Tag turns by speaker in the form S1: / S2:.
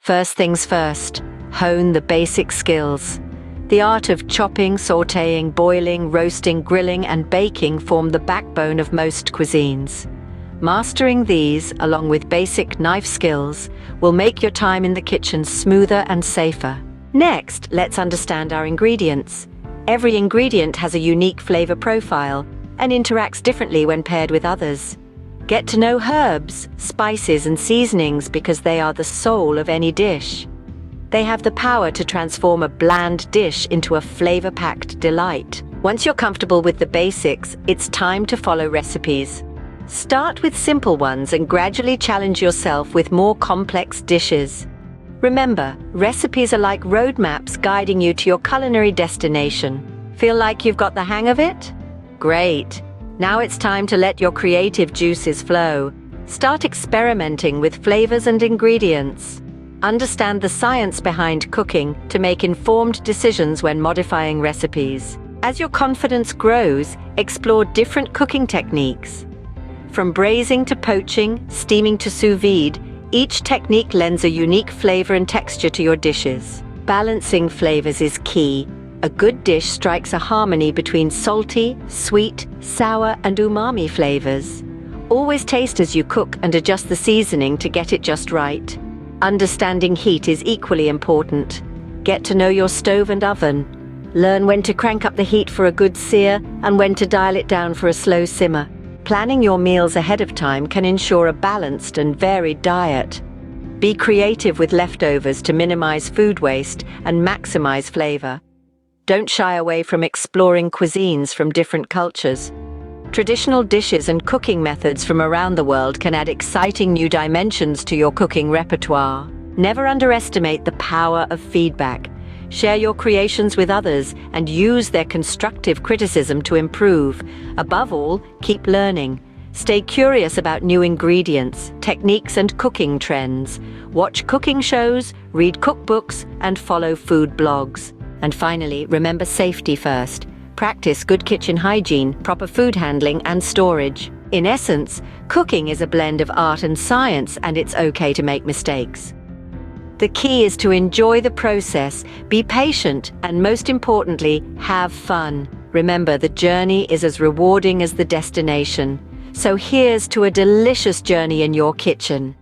S1: First things first, hone the basic skills. The art of chopping, sautéing, boiling, roasting, grilling, and baking form the backbone of most cuisines. Mastering these, along with basic knife skills, will make your time in the kitchen smoother and safer. Next, let's understand our ingredients. Every ingredient has a unique flavor profile and interacts differently when paired with others. Get to know herbs, spices, and seasonings because they are the soul of any dish. They have the power to transform a bland dish into a flavor-packed delight. Once you're comfortable with the basics, it's time to follow recipes. Start with simple ones and gradually challenge yourself with more complex dishes. Remember, recipes are like roadmaps guiding you to your culinary destination. Feel like you've got the hang of it? Great! Now it's time to let your creative juices flow. Start experimenting with flavors and ingredients. Understand the science behind cooking to make informed decisions when modifying recipes. As your confidence grows, explore different cooking techniques. From braising to poaching, steaming to sous vide, each technique lends a unique flavor and texture to your dishes. Balancing flavors is key. A good dish strikes a harmony between salty, sweet, sour, and umami flavors. Always taste as you cook and adjust the seasoning to get it just right. Understanding heat is equally important. Get to know your stove and oven. Learn when to crank up the heat for a good sear and when to dial it down for a slow simmer. Planning your meals ahead of time can ensure a balanced and varied diet. Be creative with leftovers to minimize food waste and maximize flavor. Don't shy away from exploring cuisines from different cultures. Traditional dishes and cooking methods from around the world can add exciting new dimensions to your cooking repertoire. Never underestimate the power of feedback. Share your creations with others and use their constructive criticism to improve. Above all, keep learning. Stay curious about new ingredients, techniques, and cooking trends. Watch cooking shows, read cookbooks, and follow food blogs. And finally, remember safety first. Practice good kitchen hygiene, proper food handling, and storage. In essence, cooking is a blend of art and science, and it's okay to make mistakes. The key is to enjoy the process, be patient, and most importantly, have fun. Remember, the journey is as rewarding as the destination. So here's to a delicious journey in your kitchen.